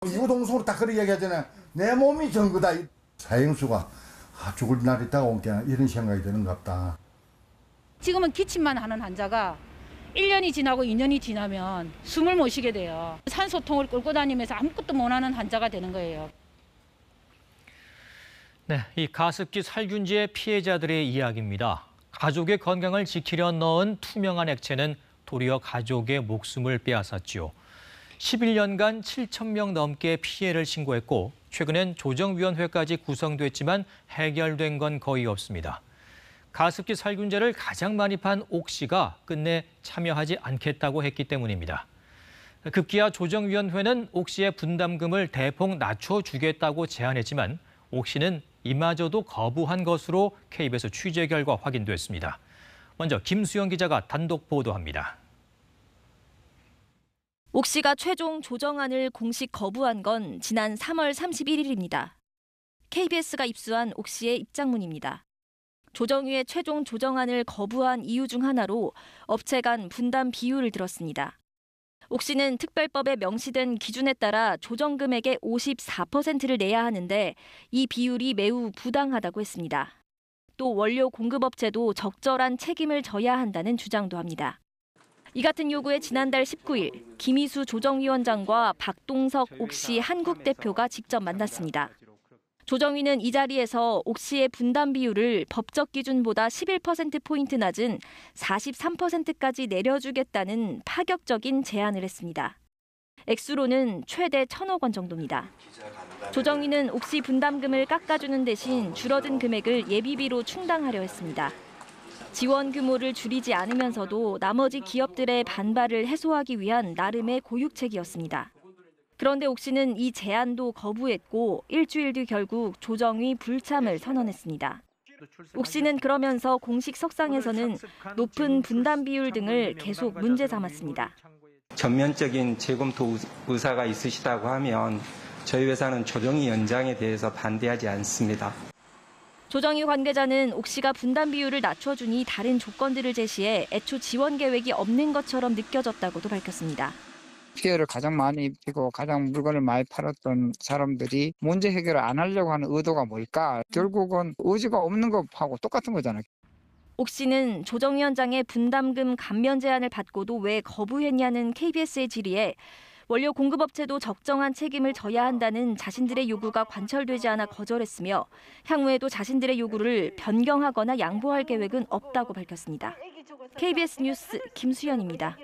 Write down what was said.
이구동성으로 딱 그렇게 얘기하잖아요. 내 몸이 전부다. 사형수가 죽을 날이 다가온 게 이런 생각이 드는가 보다. 지금은 기침만 하는 환자가 1년이 지나고 2년이 지나면 숨을 못 쉬게 돼요. 산소통을 끌고 다니면서 아무것도 못하는 환자가 되는 거예요. 네, 이 가습기 살균제의 피해자들의 이야기입니다. 가족의 건강을 지키려 넣은 투명한 액체는 도리어 가족의 목숨을 빼앗았지요. 11년간 7,000명 넘게 피해를 신고했고 최근엔 조정위원회까지 구성됐지만 해결된 건 거의 없습니다. 가습기 살균제를 가장 많이 판 옥시가 끝내 참여하지 않겠다고 했기 때문입니다. 급기야 조정위원회는 옥시의 분담금을 대폭 낮춰주겠다고 제안했지만 옥시는 이마저도 거부한 것으로 KBS 취재 결과 확인됐습니다. 먼저 김수영 기자가 단독 보도합니다. 옥시가 최종 조정안을 공식 거부한 건 지난 3월 31일입니다. KBS가 입수한 옥시의 입장문입니다. 조정위의 최종 조정안을 거부한 이유 중 하나로 업체 간 분담 비율을 들었습니다. 옥시는 특별법에 명시된 기준에 따라 조정 금액의 54%를 내야 하는데 이 비율이 매우 부당하다고 했습니다. 또 원료 공급업체도 적절한 책임을 져야 한다는 주장도 합니다. 이 같은 요구에 지난달 19일 김희수 조정위원장과 박동석 옥시 한국 대표가 직접 만났습니다. 조정위는 이 자리에서 옥시의 분담 비율을 법적 기준보다 11%포인트 낮은 43%까지 내려주겠다는 파격적인 제안을 했습니다. 액수로는 최대 1,000억 원 정도입니다. 조정위는 옥시 분담금을 깎아주는 대신 줄어든 금액을 예비비로 충당하려 했습니다. 지원 규모를 줄이지 않으면서도 나머지 기업들의 반발을 해소하기 위한 나름의 고육책이었습니다. 그런데 옥시는 이 제안도 거부했고 일주일 뒤 결국 조정위 불참을 선언했습니다. 옥시는 그러면서 공식 석상에서는 높은 분담 비율 등을 계속 문제 삼았습니다. 전면적인 재검토 의사가 있으시다고 하면 저희 회사는 조정위 연장에 대해서 반대하지 않습니다. 조정위 관계자는 옥시가 분담 비율을 낮춰주니 다른 조건들을 제시해 애초 지원 계획이 없는 것처럼 느껴졌다고도 밝혔습니다. 피해를 가장 많이 입히고 가장 물건을 많이 팔았던 사람들이 문제 해결을 안 하려고 하는 의도가 뭘까? 결국은 의지가 없는 것하고 똑같은 거잖아요. 옥시는 조정위원장의 분담금 감면 제안을 받고도 왜 거부했냐는 KBS의 질의에 원료 공급업체도 적정한 책임을 져야 한다는 자신들의 요구가 관철되지 않아 거절했으며 향후에도 자신들의 요구를 변경하거나 양보할 계획은 없다고 밝혔습니다. KBS 뉴스 김수연입니다.